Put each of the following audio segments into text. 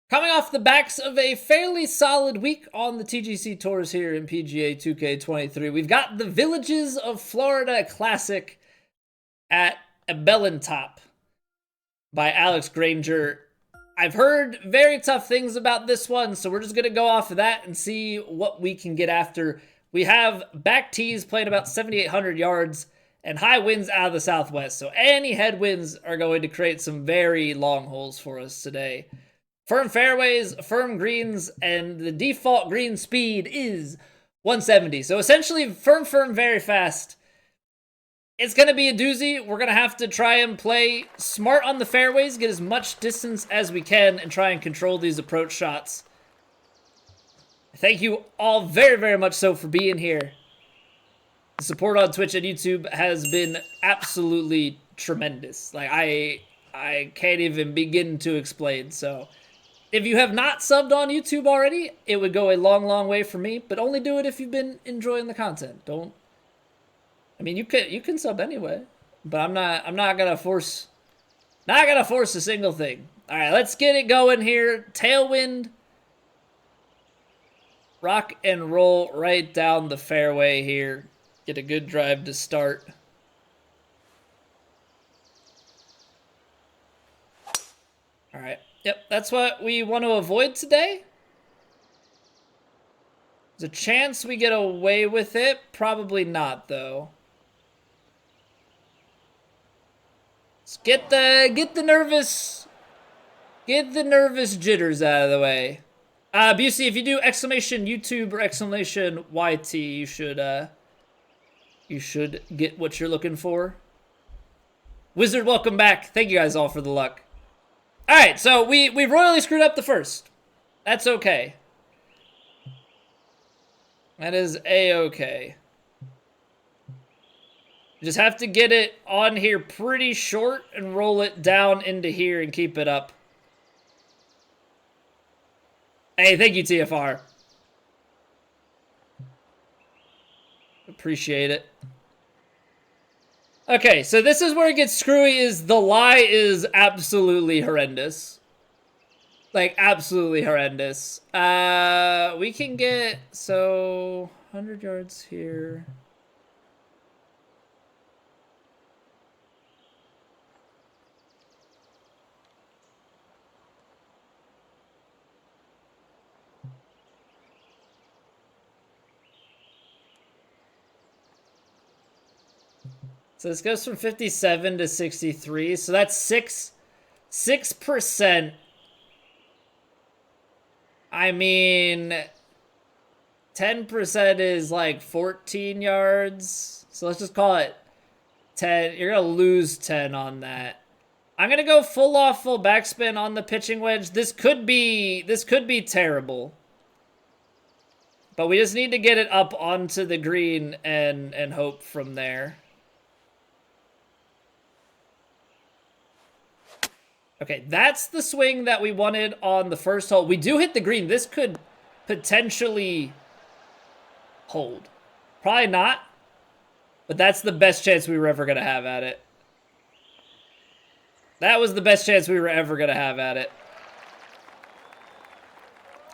Coming off the backs of a fairly solid week on the TGC Tours here in PGA 2K23, we've got the Villages of Florida Classic at Abelentop by Alex Granger. I've heard very tough things about this one, so we're just going to go off of that and see what we can get after. We have back tees playing about 7,800 yards and high winds out of the southwest, so any headwinds are going to create some very long holes for us today. Firm fairways, firm greens, and the default green speed is 170. So essentially, firm, very fast. It's going to be a doozy. We're going to have to try and play smart on the fairways, get as much distance as we can, and try and control these approach shots. Thank you all very much so for being here. The support on Twitch and YouTube has been absolutely tremendous. Like, I can't even begin to explain, so if you have not subbed on YouTube already, it would go a long way for me, but only do it if you've been enjoying the content. Don't, I mean, you can sub anyway, but I'm not gonna force a single thing. All right, let's get it going here. Tailwind, rock and roll right down the fairway here. Get a good drive to start. All right. Yep, that's what we want to avoid today. There's a chance we get away with it. Probably not, though. Let's get the nervous jitters out of the way. Busey, if you do exclamation YouTube or exclamation YT, you should get what you're looking for. Wizard, welcome back. Thank you guys all for the luck. All right, so we royally screwed up the first. That's okay. That is A-okay. You just have to get it on here pretty short and roll it down into here and keep it up. Hey, thank you, TFR. Appreciate it. Okay, so this is where it gets screwy, is the lie is absolutely horrendous. Like, absolutely horrendous. We can get, so, 100 yards here. So this goes from 57 to 63. So that's 6%. I mean, 10% is like 14 yards. So let's just call it 10. You're going to lose 10 on that. I'm going to go full off, full backspin on the pitching wedge. This could be terrible. But we just need to get it up onto the green and hope from there. Okay, that's the swing that we wanted on the first hole. We do hit the green. This could potentially hold. Probably not, but that's the best chance we were ever going to have at it. That was the best chance we were ever going to have at it.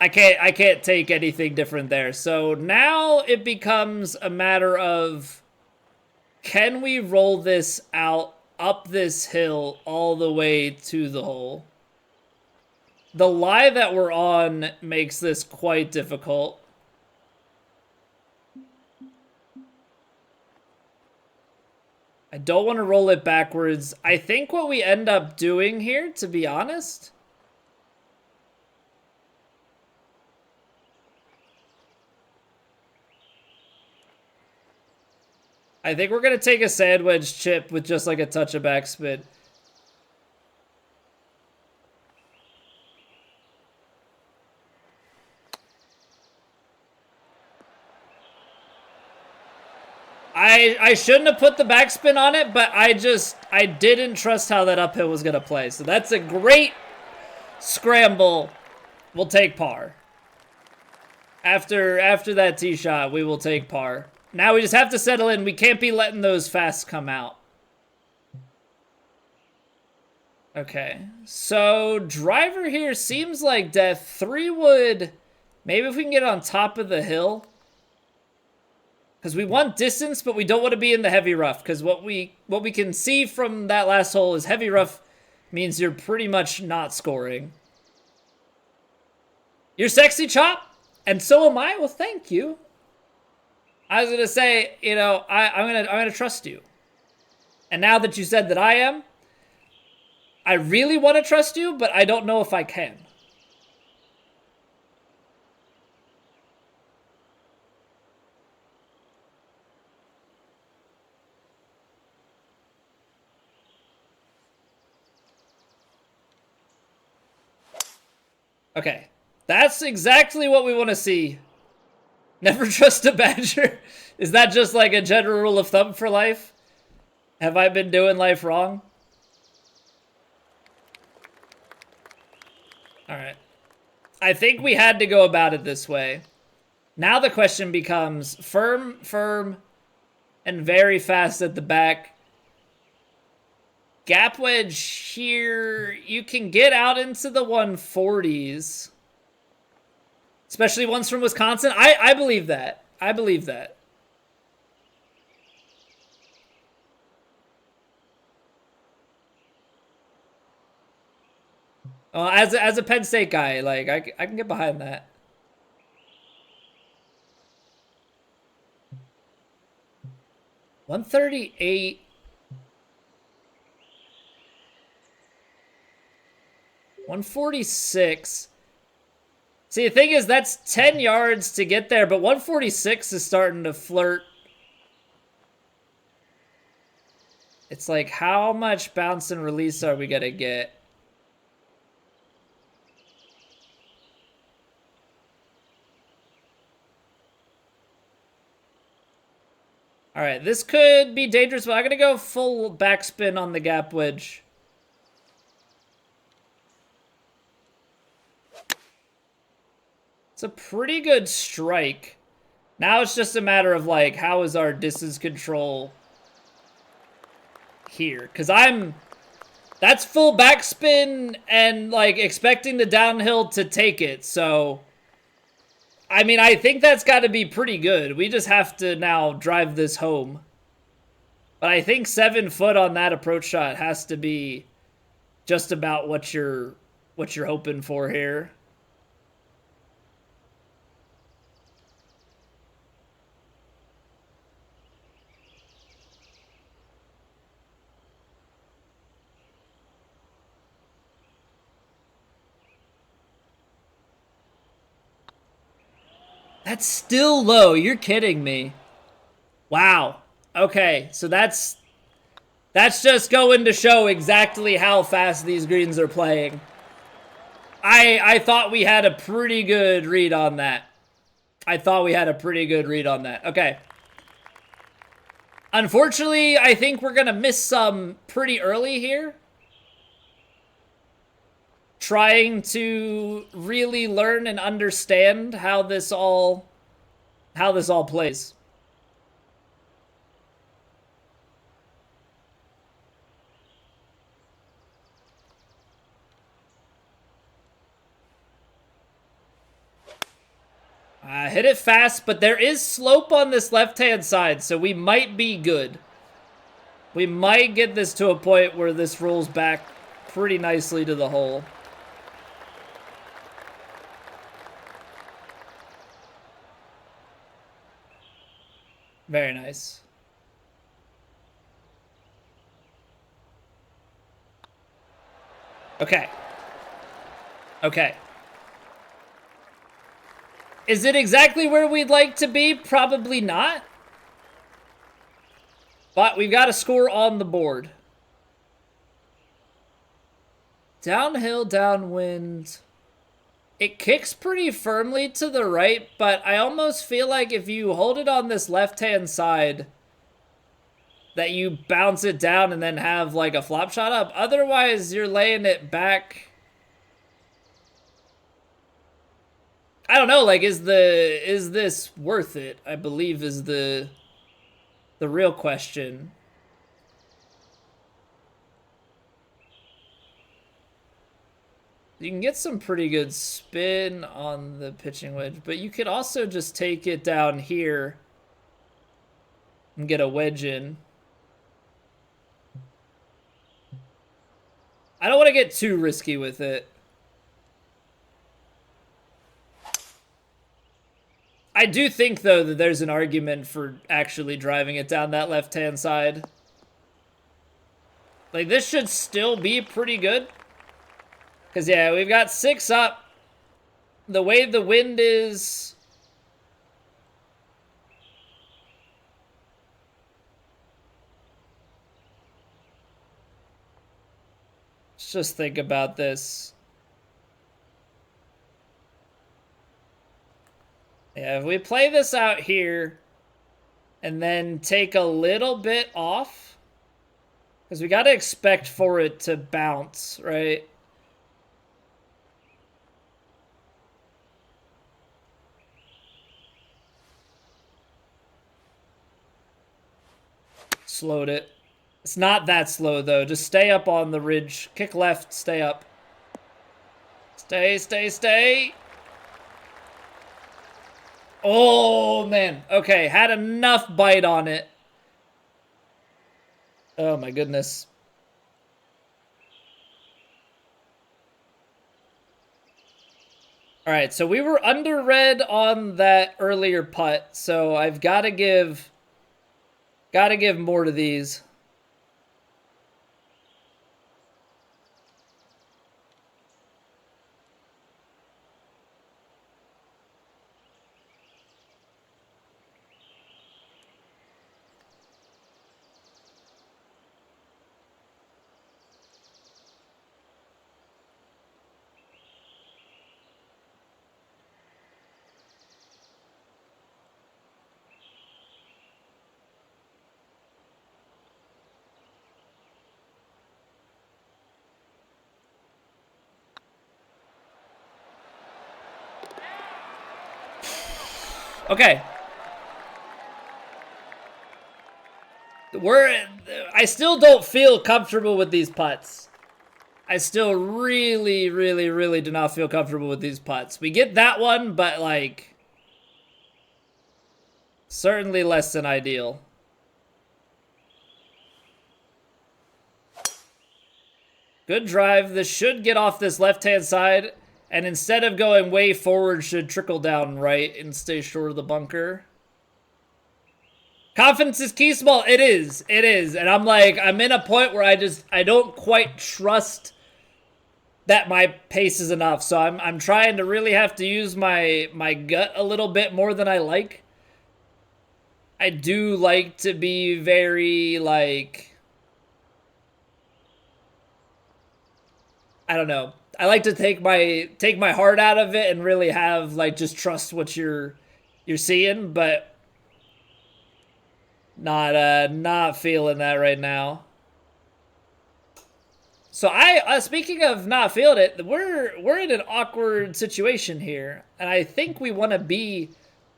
I can't take anything different there. So now it becomes a matter of, can we roll this out up this hill all the way to the hole? The lie that we're on makes this quite difficult. I don't want to roll it backwards. I think what we end up doing here, to be honest, I think we're going to take a sand wedge chip with just like a touch of backspin. I shouldn't have put the backspin on it, but I didn't trust how that uphill was going to play. So that's a great scramble. We'll take par. After that tee shot, we will take par. Now we just have to settle in. We can't be letting those fasts come out. Okay, so driver here seems like death. 3 wood, maybe if we can get on top of the hill. Because we want distance, but we don't want to be in the heavy rough. Because what we can see from that last hole is heavy rough means you're pretty much not scoring. You're sexy, Chop, and so am I. Well, thank you. I was gonna say, you know, I'm gonna trust you. And now that you said that I am, I really want to trust you, but I don't know if I can. Okay, that's exactly what we want to see. Never trust a badger. Is that just like a general rule of thumb for life? Have I been doing life wrong? All right. I think we had to go about it this way. Now the question becomes firm, firm, and very fast at the back. Gap wedge here. You can get out into the 140s. Especially ones from Wisconsin. I believe that. I believe that. As a Penn State guy, like, I can get behind that. $138. 146. See, the thing is, that's 10 yards to get there, but 146 is starting to flirt. It's like, how much bounce and release are we going to get? All right, this could be dangerous, but I'm going to go full backspin on the gap wedge. It's a pretty good strike. Now it's just a matter of, like, how is our distance control here? Because that's full backspin and, like, expecting the downhill to take it, so I mean, I think that's got to be pretty good. We just have to now drive this home. But I think 7 foot on that approach shot has to be just about what you're hoping for here. That's still low. You're kidding me. Wow. Okay, so that's just going to show exactly how fast these greens are playing. I thought we had a pretty good read on that. Okay. Unfortunately, I think we're going to miss some pretty early here. Trying to really learn and understand how this all plays. Hit it fast, but there is slope on this left-hand side, so we might be good. We might get this to a point where this rolls back pretty nicely to the hole. Very nice. Okay. Okay. Is it exactly where we'd like to be? Probably not. But we've got a score on the board. Downhill, downwind. It kicks pretty firmly to the right, but I almost feel like if you hold it on this left-hand side, that you bounce it down and then have like a flop shot up. Otherwise, you're laying it back. I don't know, like, is this worth it? I believe is the real question. You can get some pretty good spin on the pitching wedge, but you could also just take it down here and get a wedge in. I don't want to get too risky with it. I do think, though, that there's an argument for actually driving it down that left-hand side. Like, this should still be pretty good. Because, yeah, we've got 6 up. The way the wind is... Let's just think about this. Yeah, if we play this out here and then take a little bit off, because we got to expect for it to bounce, right? Slowed it. It's not that slow, though. Just stay up on the ridge. Kick left, stay up. Stay, stay, stay. Oh, man. Okay, had enough bite on it. Oh, my goodness. All right, so we were under red on that earlier putt, so I've got to give more to these. Okay. I still don't feel comfortable with these putts. I still really, really, really do not feel comfortable with these putts. We get that one, but like certainly less than ideal. Good drive. This should get off this left-hand side, and instead of going way forward, should trickle down right and stay short of the bunker. Confidence is key, Small. It is. It is. And I'm like, I'm in a point where I don't quite trust that my pace is enough. So I'm trying to really have to use my gut a little bit more than I like. I do like to be very, like, I don't know. I like to take my heart out of it and really have, like, just trust what you're seeing, but not feeling that right now. So speaking of not feeling it, we're in an awkward situation here, and I think we want to be,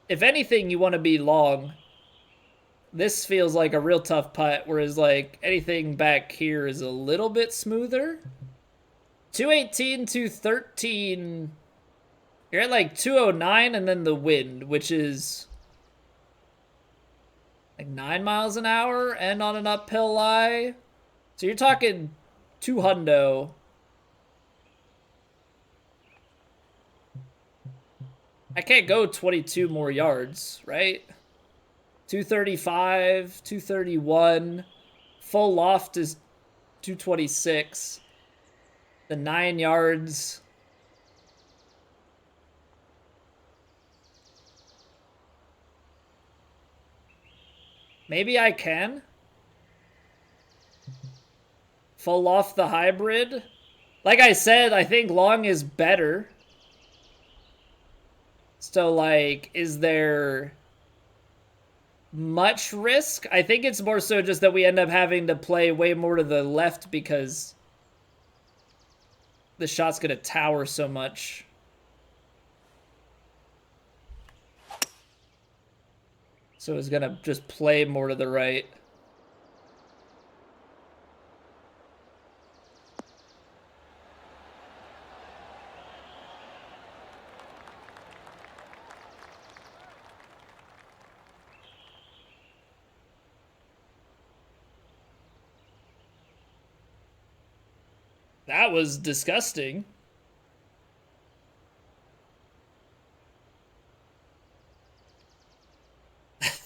if anything, you want to be long. This feels like a real tough putt, whereas like anything back here is a little bit smoother. 218, 213. You're at like 209, and then the wind, which is like 9 miles an hour and on an uphill lie. So you're talking 200. I can't go 22 more yards, right? 235, 231. Full loft is 226. The 9 yards. Maybe I can. Full off the hybrid. Like I said, I think long is better. So, like, is there much risk? I think it's more so just that we end up having to play way more to the left because the shot's going to tower so much. So it's going to just play more to the right. That was disgusting.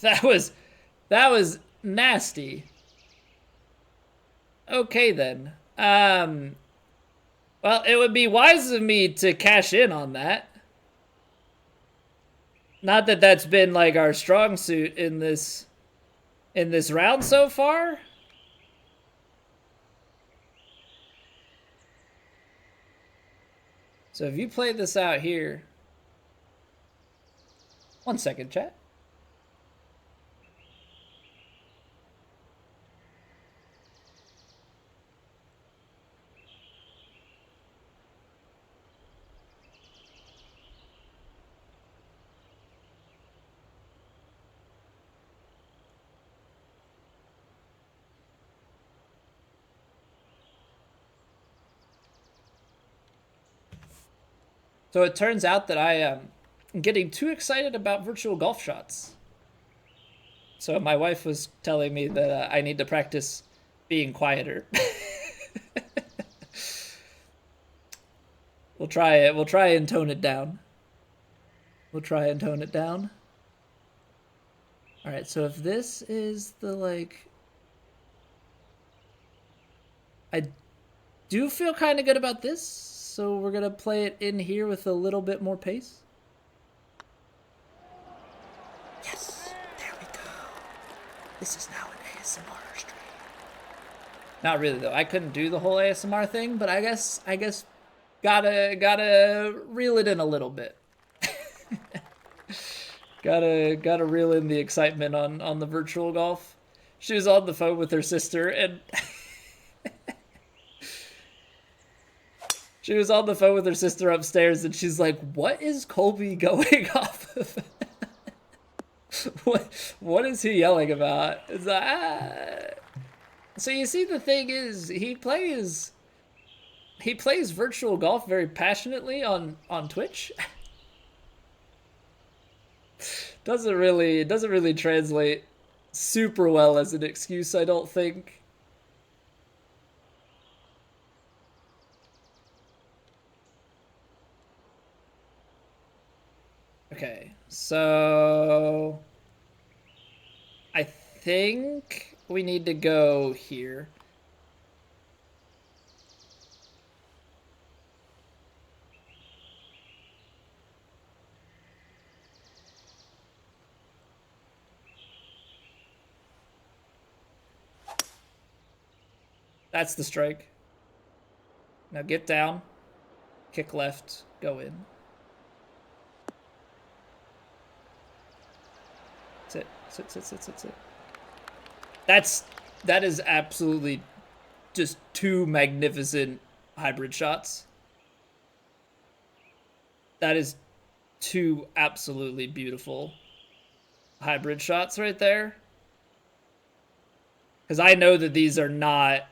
That was nasty. Okay then. Well, it would be wise of me to cash in on that. Not that that's been like our strong suit in this round so far. So if you play this out here, 1 second, chat. So it turns out that I am getting too excited about virtual golf shots. So my wife was telling me that I need to practice being quieter. We'll try it. We'll try and tone it down. We'll try and tone it down. All right, so if this is the like, I do feel kind of good about this. So we're gonna play it in here with a little bit more pace. Yes, there we go. This is now an ASMR stream. Not really though. I couldn't do the whole ASMR thing, but I guess gotta reel it in a little bit. gotta reel in the excitement on the virtual golf. She was on the phone with her sister and she was on the phone with her sister upstairs and she's like, "What is Colby going off of? What is he yelling about?" It's like, So you see, the thing is, he plays virtual golf very passionately on Twitch. doesn't really translate super well as an excuse, I don't think. Okay, so I think we need to go here. That's the strike. Now get down, kick left, go in. Sit. That is absolutely just two magnificent hybrid shots. That is two absolutely beautiful hybrid shots right there. Because I know that these are not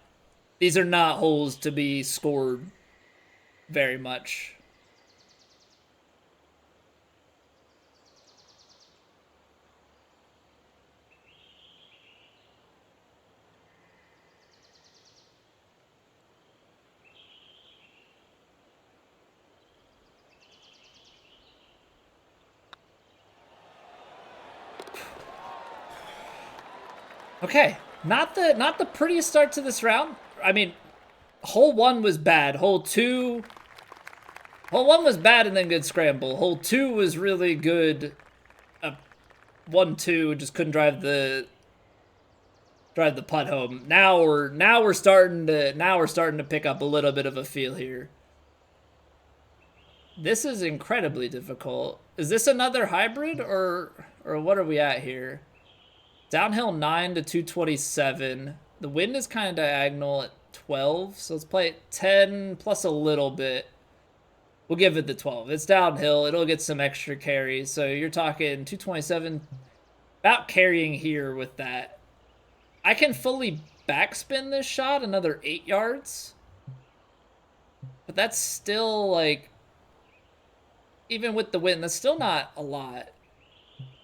holes to be scored very much. Okay, not the prettiest start to this round. I mean, hole 1 was bad. Hole 1 was bad and then good scramble. Hole 2 was really good. 1-2, just couldn't drive the putt home. Now we're starting to pick up a little bit of a feel here. This is incredibly difficult. Is this another hybrid or what are we at here? Downhill 9 to 227. The wind is kind of diagonal at 12, so let's play it 10 plus a little bit. We'll give it the 12. It's downhill. It'll get some extra carry. So you're talking 227, about carrying here with that. I can fully backspin this shot another 8 yards. But that's still like, even with the wind, that's still not a lot.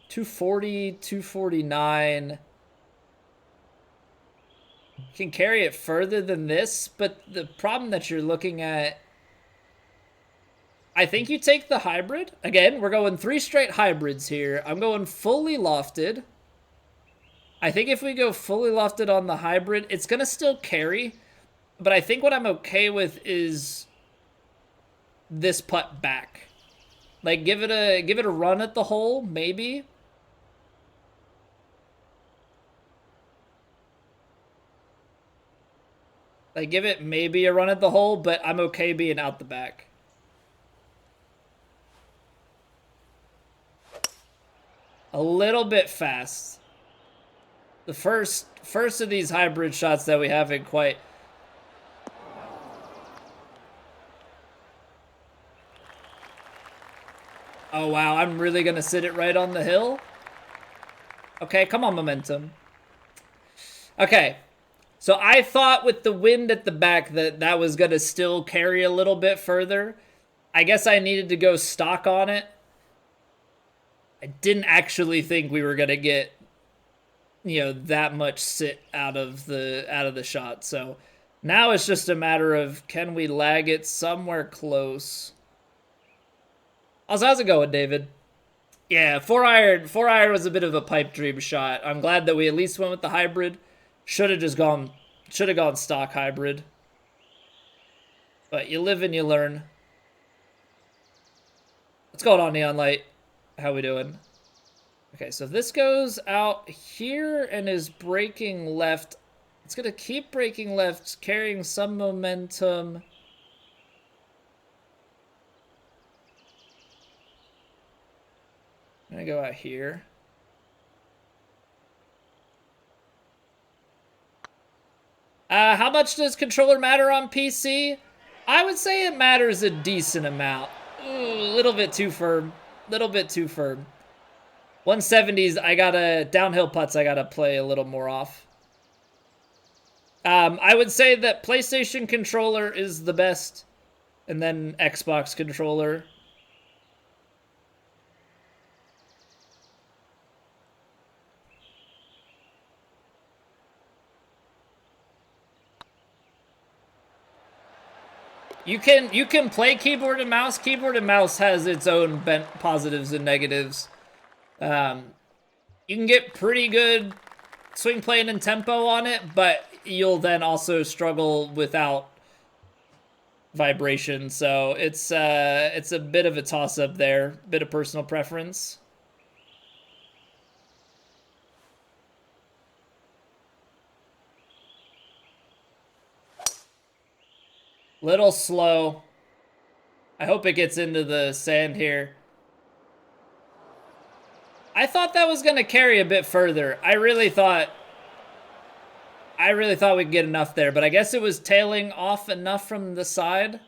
240, 249. can carry it further than this, but the problem that you're looking at, I think you take the hybrid. Again, we're going 3 straight hybrids here. I'm going fully lofted. I think if we go fully lofted on the hybrid, it's going to still carry, but I think what I'm okay with is this putt back. Like, give it a run at the hole, maybe. Like, give it maybe a run at the hole, but I'm okay being out the back. A little bit fast. The first of these hybrid shots that we haven't quite. Oh, wow. I'm really going to sit it right on the hill? Okay, come on, momentum. Okay. So I thought with the wind at the back that was going to still carry a little bit further. I guess I needed to go stock on it. I didn't actually think we were going to get, that much sit out of the shot. So now it's just a matter of, can we lag it somewhere close? How's it going, David? Yeah, 4-iron was a bit of a pipe dream shot. I'm glad that we at least went with the hybrid. Should have gone stock hybrid. But you live and you learn. What's going on, Neon Light? How we doing? Okay, so this goes out here and is breaking left. It's going to keep breaking left, carrying some momentum. I'm going to go out here. How much does controller matter on PC? I would say it matters a decent amount. Ooh, a little bit too firm. Little bit too firm. 170s, downhill putts, I gotta play a little more off. I would say that PlayStation controller is the best, and then Xbox controller. You can play keyboard and mouse. Keyboard and mouse has its own positives and negatives. You can get pretty good swing playing and tempo on it, but you'll then also struggle without vibration. So it's a bit of a toss-up there, bit of personal preference. Little slow. I hope it gets into the sand here. I thought that was going to carry a bit further. I really thought we'd get enough there, but I guess it was tailing off enough from the side.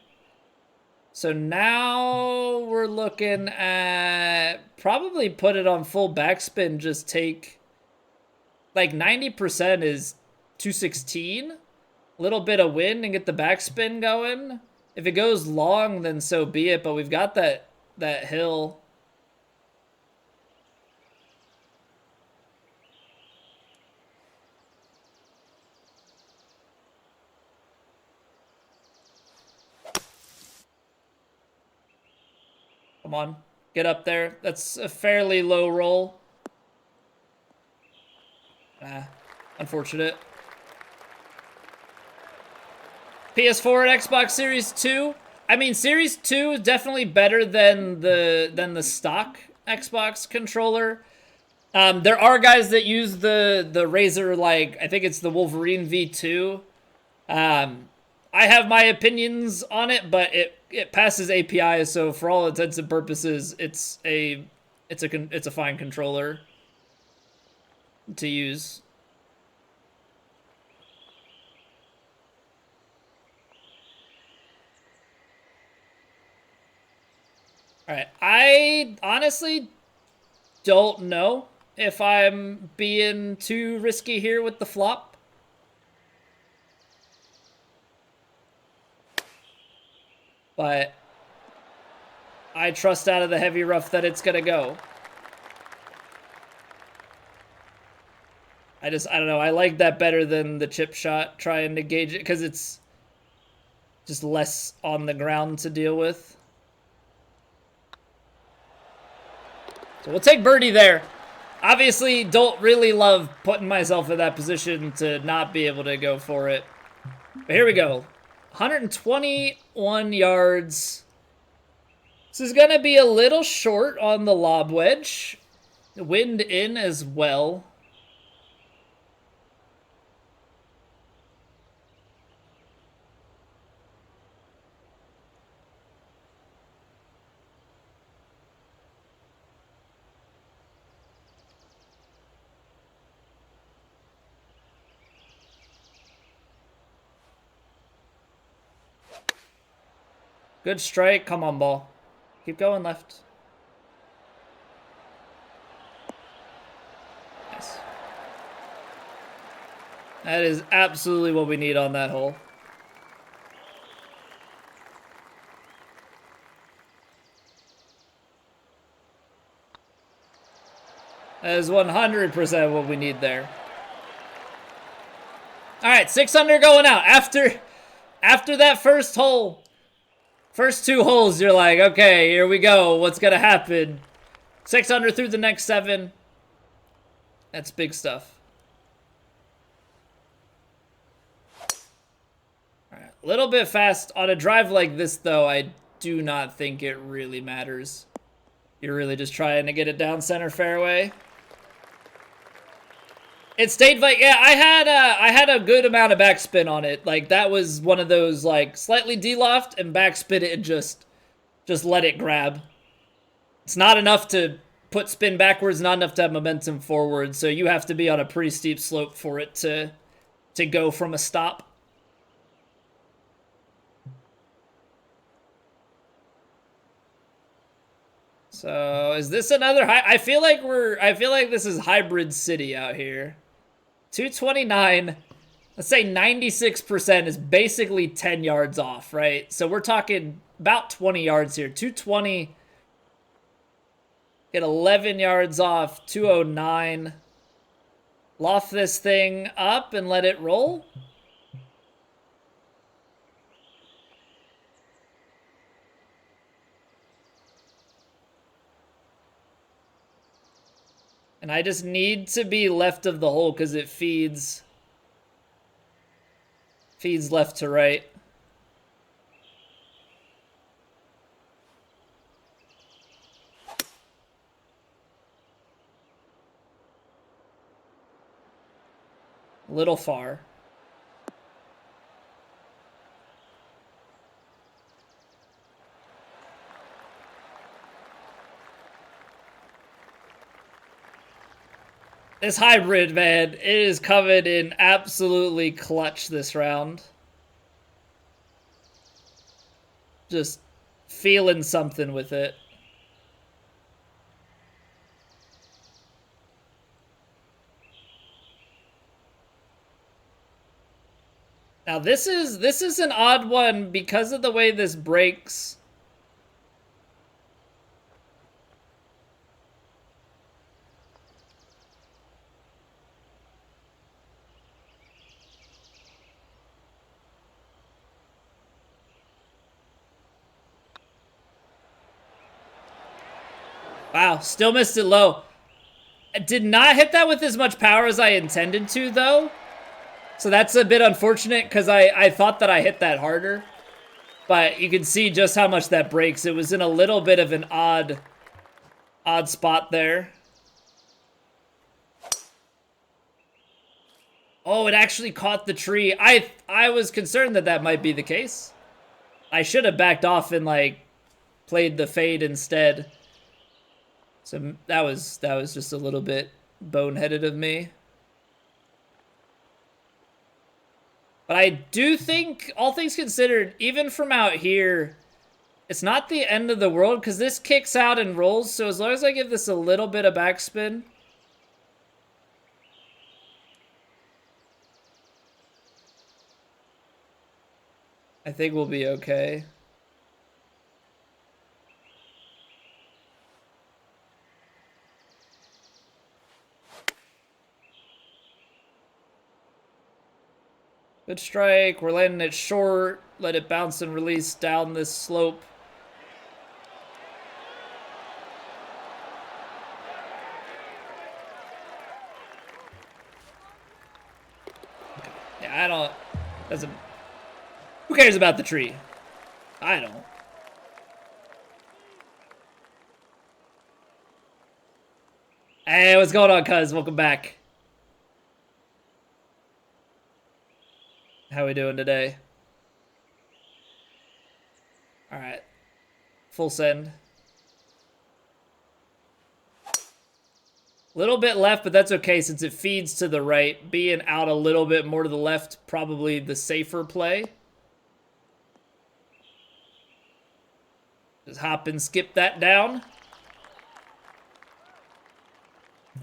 So now we're looking at probably put it on full backspin, just take like 90% is 216. Little bit of wind and get the backspin going. If it goes long, then so be it, but we've got that hill. Come on, get up there. That's a fairly low roll. Unfortunate. PS4 and Xbox Series 2. I mean, Series 2 is definitely better than the stock Xbox controller. There are guys that use the Razer, like, I think it's the Wolverine V2. I have my opinions on it, but it passes API, so for all intents and purposes, it's a fine controller to use. All right, I honestly don't know if I'm being too risky here with the flop. But I trust out of the heavy rough that it's going to go. I don't know. I like that better than the chip shot, trying to gauge it, because it's just less on the ground to deal with. So we'll take birdie there. Obviously, don't really love putting myself in that position to not be able to go for it. But here we go. 121 yards. This is going to be a little short on the lob wedge. Wind in as well. Good strike. Come on, ball. Keep going left. Nice. That is absolutely what we need on that hole. That is 100% what we need there. All right, 6 under going out. After that first hole, first 2 holes, you're like, okay, here we go. What's going to happen? 6 under through the next 7. That's big stuff. All right, a little bit fast. On a drive like this, though, I do not think it really matters. You're really just trying to get it down center fairway. It stayed like, yeah, I had a good amount of backspin on it. Like, that was one of those, like, slightly de-loft and backspin it and just let it grab. It's not enough to put spin backwards, not enough to have momentum forward, so you have to be on a pretty steep slope for it to go from a stop. So, is this another high? I feel like this is hybrid city out here. 229, let's say 96% is basically 10 yards off, right? So we're talking about 20 yards here. 220, get 11 yards off, 209. Loft this thing up and let it roll. And I just need to be left of the hole because it feeds left to right. A little far. This hybrid, man, it is coming in absolutely clutch this round. Just feeling something with it. Now this is an odd one because of the way this breaks. Wow, still missed it low. I did not hit that with as much power as I intended to, though. So that's a bit unfortunate because I thought that I hit that harder. But you can see just how much that breaks. It was in a little bit of an odd spot there. Oh, it actually caught the tree. I was concerned that might be the case. I should have backed off and, like, played the fade instead. So that was just a little bit boneheaded of me. But I do think, all things considered, even from out here, it's not the end of the world because this kicks out and rolls. So as long as I give this a little bit of backspin, I think we'll be okay. Good strike. We're landing it short. Let it bounce and release down this slope. Yeah, I don't... Doesn't... Who cares about the tree? I don't. Hey, what's going on, cuz? Welcome back. How we doing today? All right. Full send. Little bit left, but that's okay since it feeds to the right. Being out a little bit more to the left, probably the safer play. Just hop and skip that down.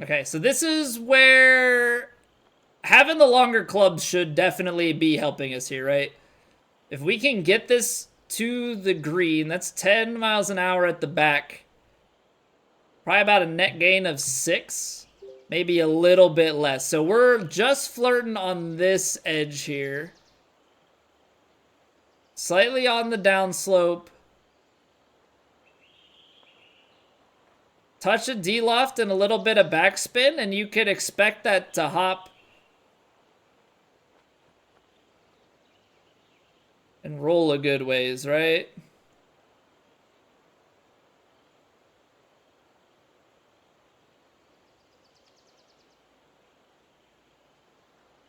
Okay, so this is where having the longer clubs should definitely be helping us here, right? If we can get this to the green, that's 10 miles an hour at the back. Probably about a net gain of 6, maybe a little bit less. So we're just flirting on this edge here. Slightly on the downslope. Touch of D-loft and a little bit of backspin, and you could expect that to hop and roll a good ways, right?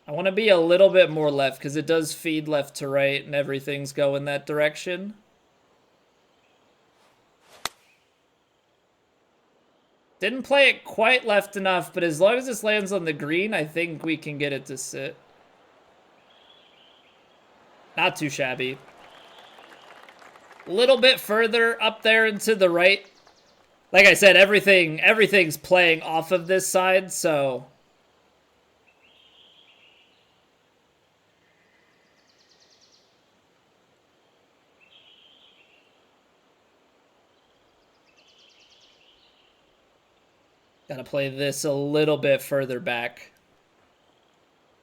I want to be a little bit more left because it does feed left to right and everything's going that direction. Didn't play it quite left enough, but as long as this lands on the green, I think we can get it to sit. Not too shabby. A little bit further up there and to the right. Like I said, everything's playing off of this side, so... Gotta play this a little bit further back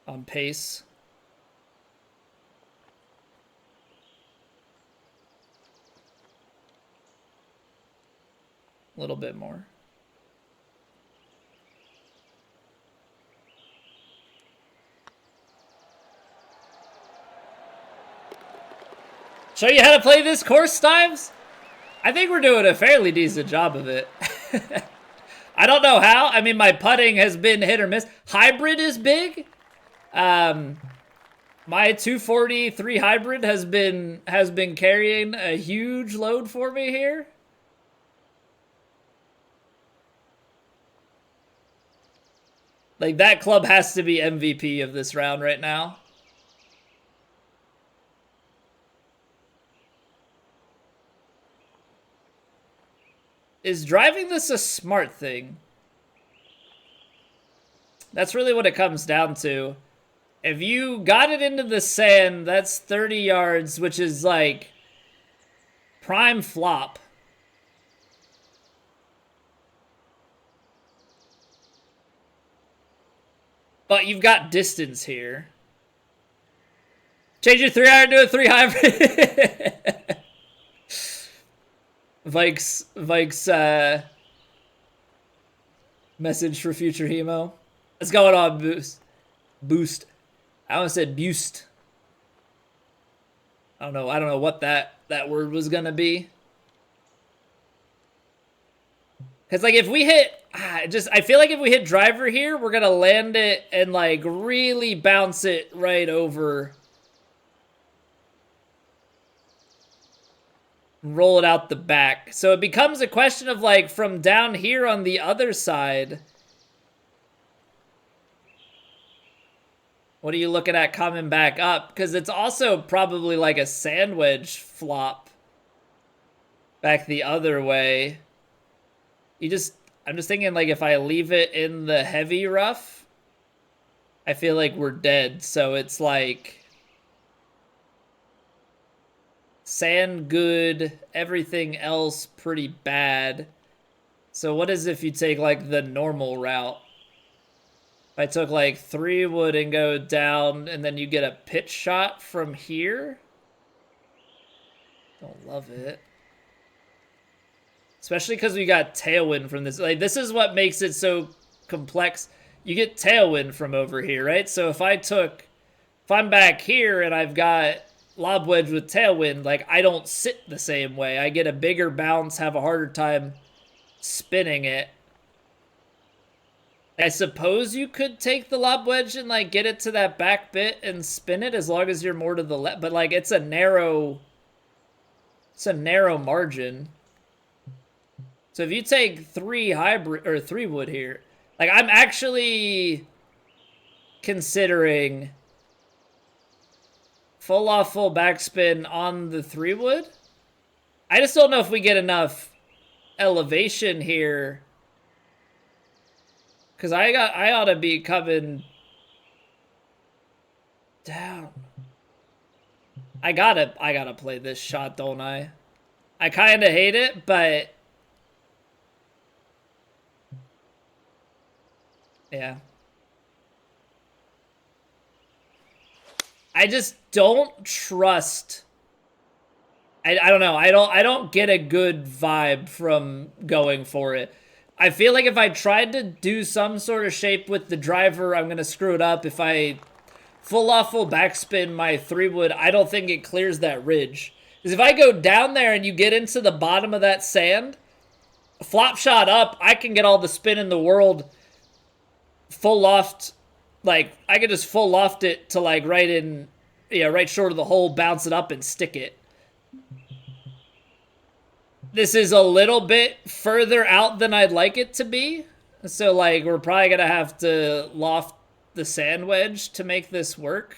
on pace. A little bit more. Show you how to play this course, Stives? I think we're doing a fairly decent job of it. I don't know how. I mean, my putting has been hit or miss. Hybrid is big. My 243 hybrid has been carrying a huge load for me here. Like, that club has to be MVP of this round right now. Is driving this a smart thing? That's really what it comes down to. If you got it into the sand, that's 30 yards, which is like prime flop. But you've got distance here. Change your 3 iron to a 3 hybrid. Vikes, message for future Hemo. What's going on, Boost? I almost said Boost. I don't know what that word was gonna be. Cause like if we hit, I feel like if we hit driver here, we're gonna land it and like really bounce it right over. Roll it out the back. So it becomes a question of like from down here on the other side. What are you looking at coming back up? Because it's also probably like a sand wedge flop back the other way. I'm just thinking like if I leave it in the heavy rough, I feel like we're dead. So it's like sand good, everything else pretty bad. So what is if you take like the normal route? I took like 3 wood and go down, and then you get a pitch shot from here. Don't love it. Especially because we got tailwind from this. Like, this is what makes it so complex. You get tailwind from over here, right? So if I'm back here and I've got lob wedge with tailwind, like, I don't sit the same way. I get a bigger bounce, have a harder time spinning it. I suppose you could take the lob wedge and, like, get it to that back bit and spin it as long as you're more to the left. But, like, it's a narrow margin. So if you take 3 wood here, like, I'm actually considering full off, full backspin on the 3 wood. I just don't know if we get enough elevation here. Cause I ought to be coming down. I gotta play this shot, don't I? I kinda hate it, but yeah. I just don't trust. I don't know. I don't get a good vibe from going for it. I feel like if I tried to do some sort of shape with the driver, I'm going to screw it up. If I full off, full backspin my 3 wood, I don't think it clears that ridge. Because if I go down there and you get into the bottom of that sand, flop shot up, I can get all the spin in the world. Full loft, like, I could just full loft it to, like, right short of the hole, bounce it up and stick it. This is a little bit further out than I'd like it to be. So, like, we're probably going to have to loft the sand wedge to make this work.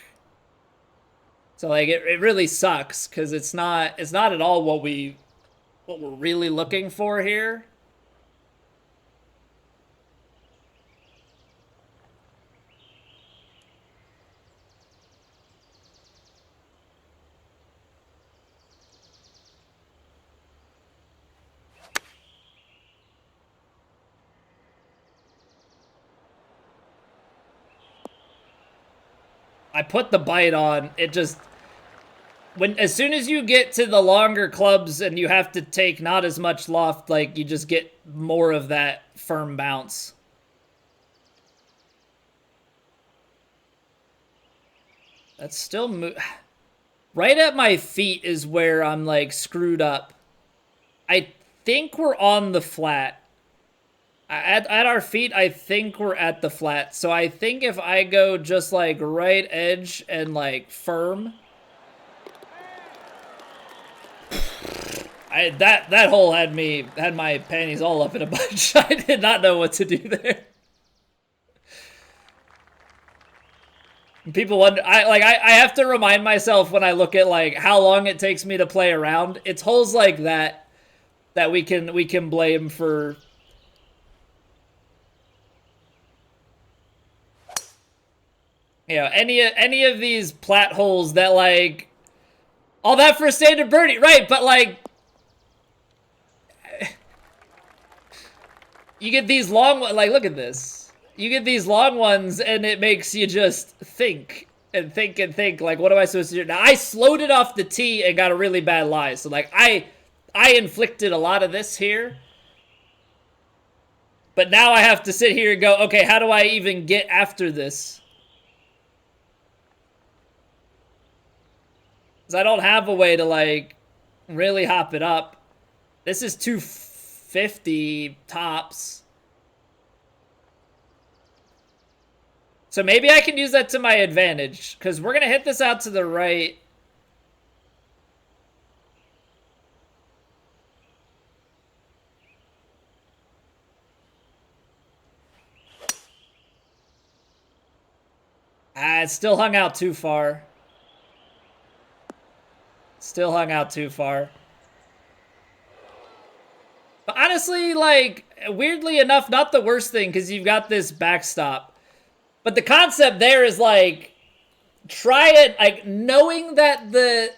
So, like, it really sucks because it's not at all what we're really looking for here. I put the bite on. It just, as soon as you get to the longer clubs and you have to take not as much loft, like, you just get more of that firm bounce. That's still right at my feet is where I'm, like, screwed up. I think we're on the flat. At our feet, I think we're at the flat. So I think if I go just, like, right edge and, like, firm. That hole had my panties all up in a bunch. I did not know what to do there. People wonder, I have to remind myself when I look at, like, how long it takes me to play around. It's holes like that we can blame for. You know, any of these plat holes that, like, all that for a standard birdie, right? But, like, you get these long, like, look at this. You get these long ones, and it makes you just think and think and think. Like, what am I supposed to do? Now, I slowed it off the tee and got a really bad lie. So, like, I inflicted a lot of this here. But now I have to sit here and go, okay, how do I even get after this? I don't have a way to, like, really hop it up. This is 250 tops. So maybe I can use that to my advantage, because we're going to hit this out to the right. It still hung out too far. Still hung out too far. But honestly, like, weirdly enough, not the worst thing, because you've got this backstop. But the concept there is, like, try it, like, knowing that the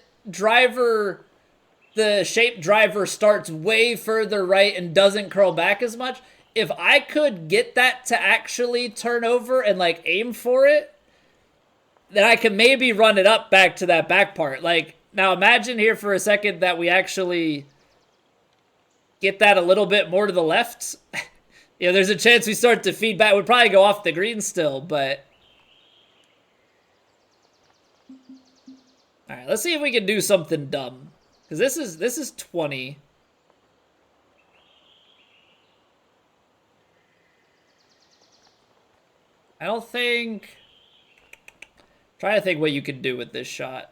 shape driver starts way further right and doesn't curl back as much, if I could get that to actually turn over and like aim for it, then I can maybe run it up back to that back part. Like, now imagine here for a second that we actually get that a little bit more to the left. You know, there's a chance we start to feed back. We'd probably go off the green still, but... All right, let's see if we can do something dumb. Because this is 20. I don't think... Try to think what you could do with this shot.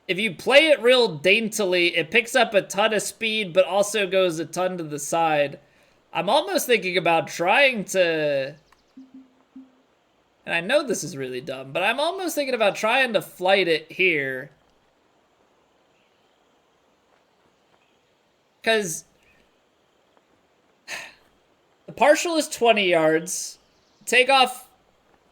If you play it real daintily, it picks up a ton of speed, but also goes a ton to the side. I'm almost thinking about trying to... And I know this is really dumb, but I'm almost thinking about trying to flight it here. Because the partial is 20 yards. Take off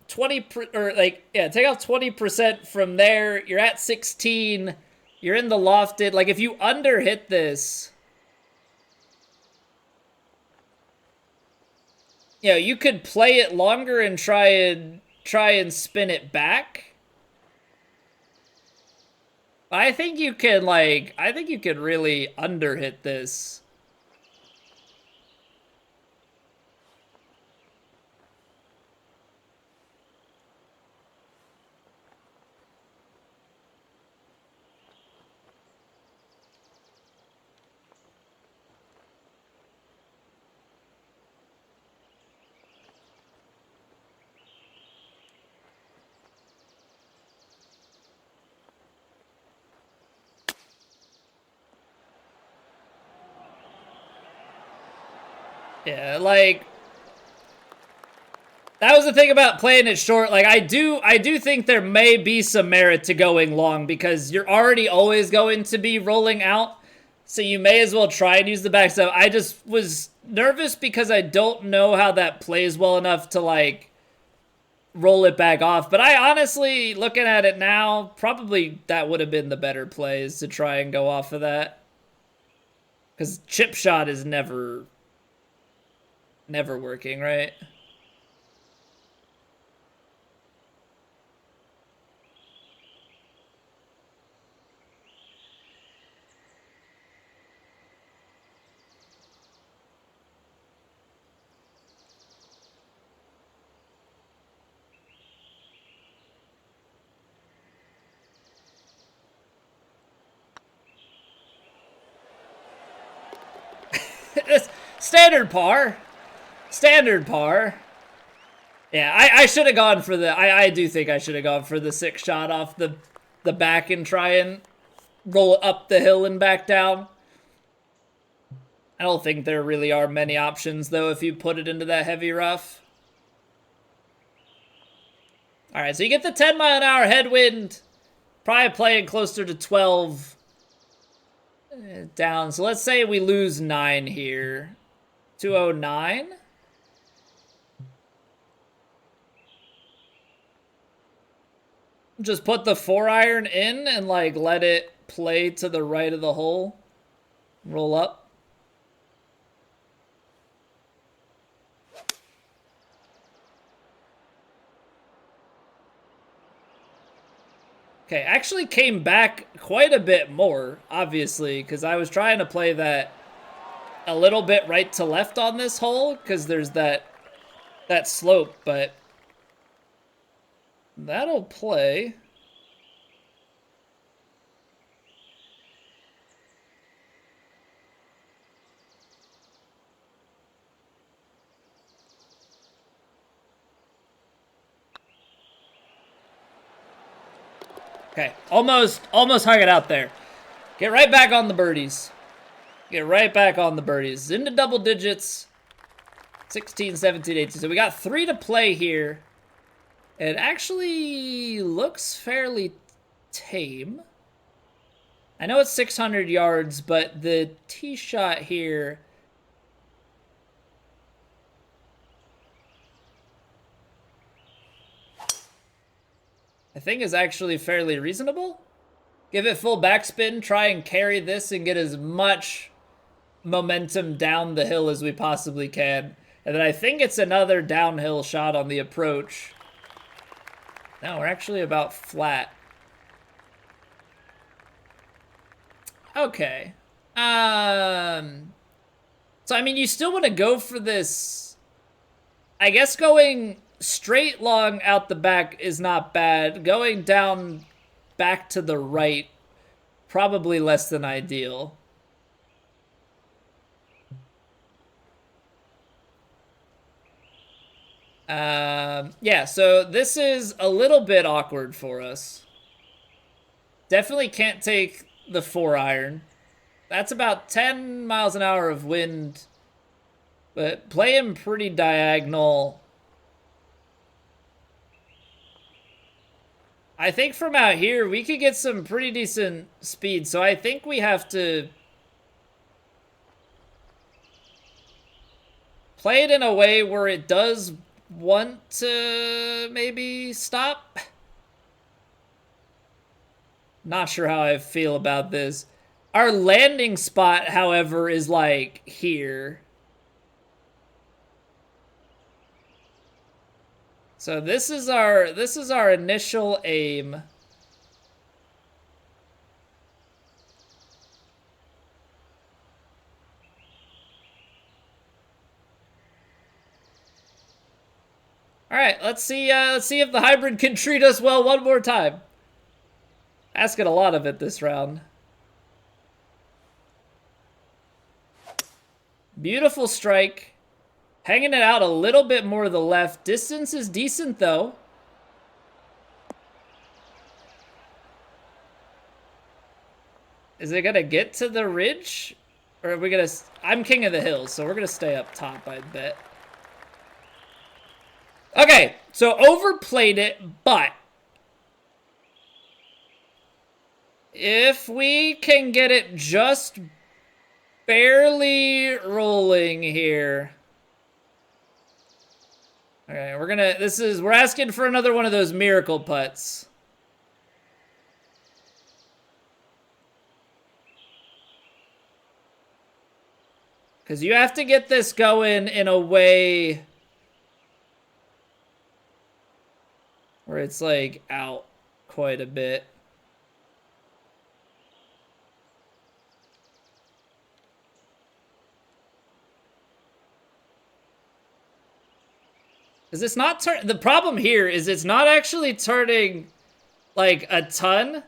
20 take off 20% from there. You're at 16. You're in the lofted. Like, if you underhit this, you know, you could play it longer and try and spin it back. I think you can, like, I think you could really underhit this. Yeah, like, that was the thing about playing it short. Like, I do think there may be some merit to going long because you're already always going to be rolling out, so you may as well try and use the backstep. I just was nervous because I don't know how that plays well enough to, like, roll it back off. But I honestly, looking at it now, probably that would have been the better play, is to try and go off of that. Because chip shot is never working, right? Standard par. Standard par. Yeah, I should have gone for the... I do think I should have gone for the 6 shot off the back and try and roll it up the hill and back down. I don't think there really are many options, though, if you put it into that heavy rough. All right, so you get the 10-mile-an-hour headwind. Probably playing closer to 12 down. So let's say we lose 9 here. 209? Just put the 4-iron in and, like, let it play to the right of the hole. Roll up. Okay, actually came back quite a bit more, obviously, because I was trying to play that a little bit right to left on this hole, because there's that slope, but that'll play. Okay, almost hung it out there. Get right back on the birdies. Get right back on the birdies. Into double digits. 16, 17, 18. So we got 3 to play here. It actually looks fairly tame. I know it's 600 yards, but the tee shot here... I think is actually fairly reasonable. Give it full backspin, try and carry this and get as much momentum down the hill as we possibly can. And then I think it's another downhill shot on the approach. No, we're actually about flat. Okay. So, I mean, you still want to go for this. I guess going straight long out the back is not bad. Going down back to the right, probably less than ideal. Yeah, so this is a little bit awkward for us. Definitely can't take the 4-iron. That's about 10 miles an hour of wind. But play him pretty diagonal. I think from out here, we could get some pretty decent speed. So I think we have to play it in a way where it does want to maybe stop. Not sure how I feel about this. Our landing spot, however, is like here. So this is our initial aim. All right, let's see if the hybrid can treat us well one more time. Asking a lot of it this round. Beautiful strike. Hanging it out a little bit more to the left. Distance is decent, though. Is it going to get to the ridge? Or are we going to... I'm king of the hills, so we're going to stay up top, I bet. Okay, so overplayed it, but... if we can get it just barely rolling here... okay, we're asking for another one of those miracle putts. Because you have to get this going in a way where it's like out quite a bit. Is this not the problem here is it's not actually turning like a ton.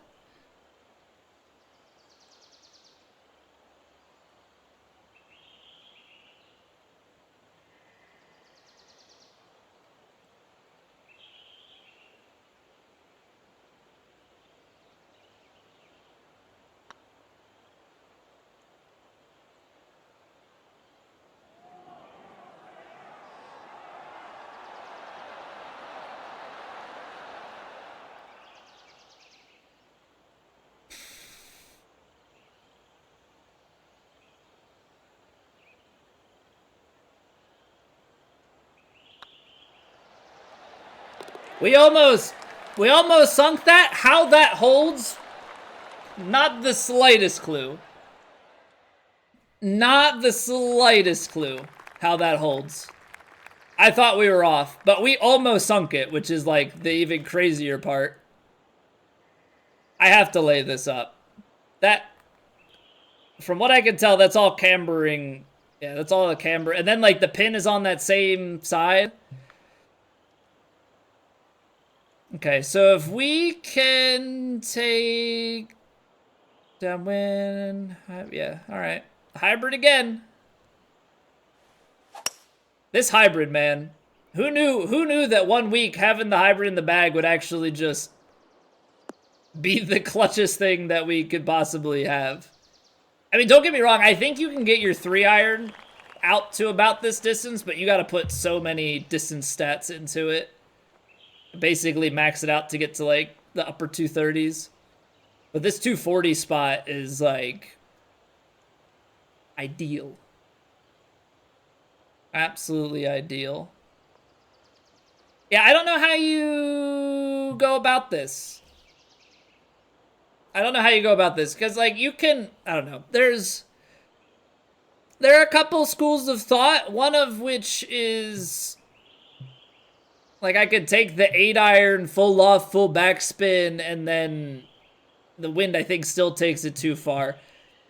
We almost sunk that. How that holds, not the slightest clue. Not the slightest clue how that holds. I thought we were off, but we almost sunk it, which is like the even crazier part. I have to lay this up. That, from what I can tell, that's all cambering. Yeah, that's all the camber. And then like the pin is on that same side. Okay, so if we can take downwind, yeah, all right. Hybrid again. This hybrid, man. Who knew that 1 week having the hybrid in the bag would actually just be the clutchest thing that we could possibly have? I mean, don't get me wrong. I think you can get your 3-iron out to about this distance, but you got to put so many distance stats into it. Basically max it out to get to like the upper 230s. But this 240 spot is like ideal. Absolutely ideal. Yeah, I don't know how you go about this. I don't know how you go about this because like you can, I don't know. There's There are a couple schools of thought, one of which is like I could take the 8-iron full loft, full backspin, and then the wind I think still takes it too far.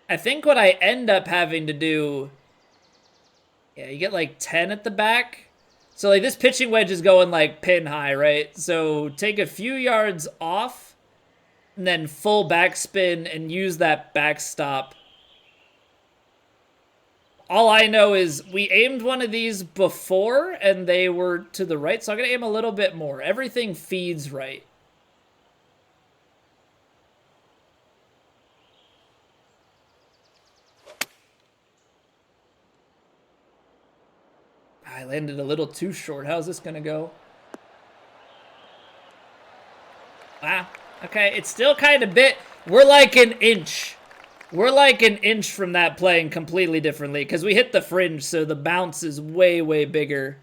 I think what I end up having to do, yeah, you get like 10 at the back. So like this pitching wedge is going like pin high, right? So take a few yards off and then full backspin and use that backstop. All I know is we aimed one of these before and they were to the right, so I'm gonna aim a little bit more. Everything feeds right. I landed a little too short. How's this gonna go? Wow. Okay, it's still kind of bit. We're like an inch. We're like an inch from that playing completely differently because we hit the fringe, so the bounce is way, way bigger.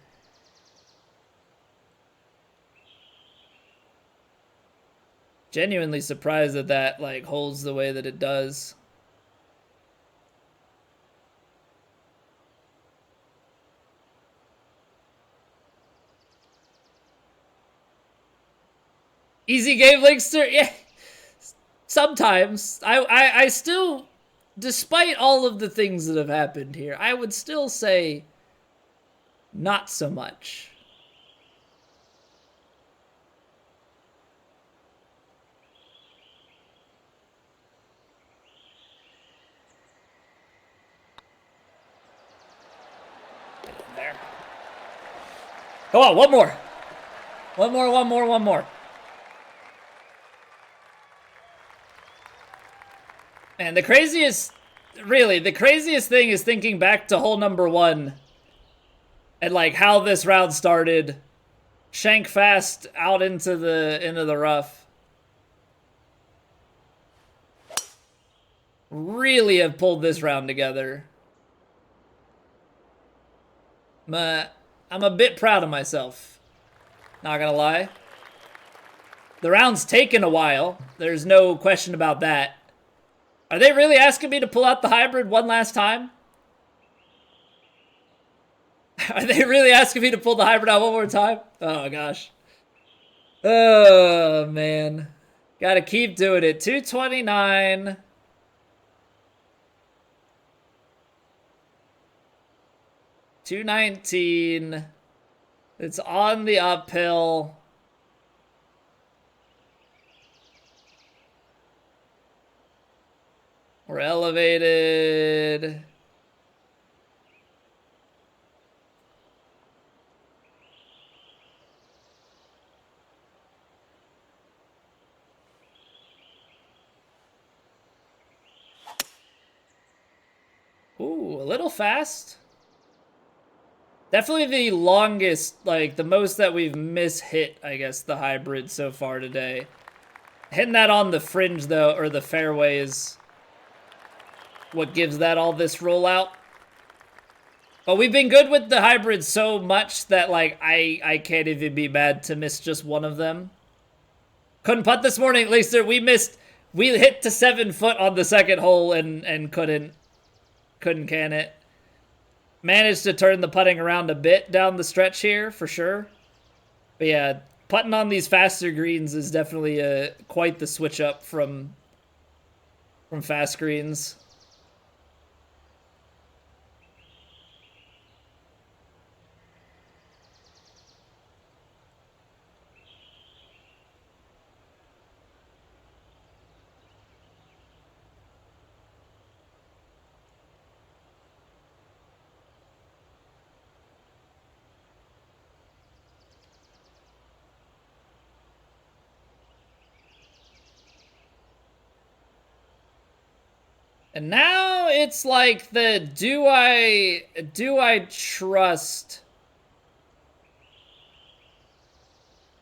Genuinely surprised that that like holds the way that it does. Easy game, Linkster. Yeah. Sometimes I still, despite all of the things that have happened here, I would still say not so much. There. Come on, one more. One more, one more, one more. And the craziest, really, the craziest thing is thinking back to hole number 1 and like how this round started. Shank fast out into the rough. Really have pulled this round together. I'm a bit proud of myself. Not gonna lie. The round's taken a while. There's no question about that. Are they really asking me to pull out the hybrid one last time? Are they really asking me to pull the hybrid out one more time? Oh, gosh. Oh, man. Gotta keep doing it. 229. $219. It's on the uphill. We're elevated. Ooh, a little fast. Definitely the longest, like the most that we've mishit, I guess, the hybrid so far today. Hitting that on the fringe, though, or the fairway is what gives that all this rollout. But we've been good with the hybrid so much that, like, I can't even be mad to miss just one of them. Couldn't putt this morning, at least. We hit to 7 foot on the second hole and couldn't can it. Managed to turn the putting around a bit down the stretch here, for sure. But yeah, putting on these faster greens is definitely quite the switch up from fast greens. And now it's like the do I trust?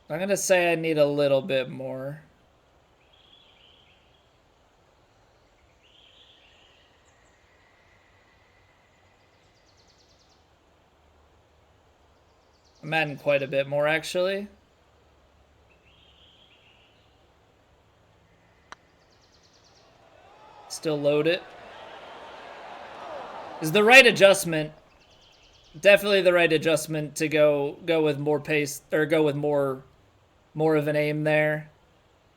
I'm gonna say I need a little bit more. I'm adding quite a bit more, actually. Still load it. Is the right adjustment. Definitely the right adjustment to go with more pace, or go with more of an aim there.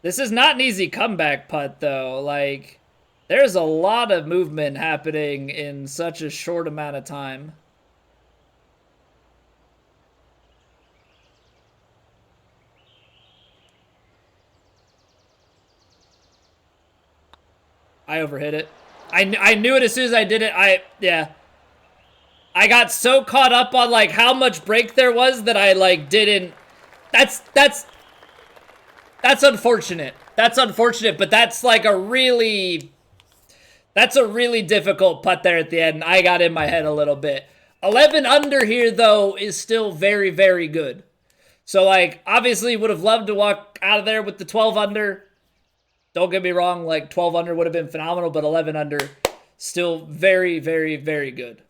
This is not an easy comeback putt, though. Like, there's a lot of movement happening in such a short amount of time. I overhit it. I knew it as soon as I did it. Yeah. I got so caught up on, like, how much break there was that I, like, didn't... That's unfortunate. That's unfortunate, but that's, like, a really... That's a really difficult putt there at the end. I got in my head a little bit. 11 under here, though, is still very, very good. So, like, obviously would have loved to walk out of there with the 12 under. Don't get me wrong, like, 12 under would have been phenomenal, but 11 under, still very, very, very good.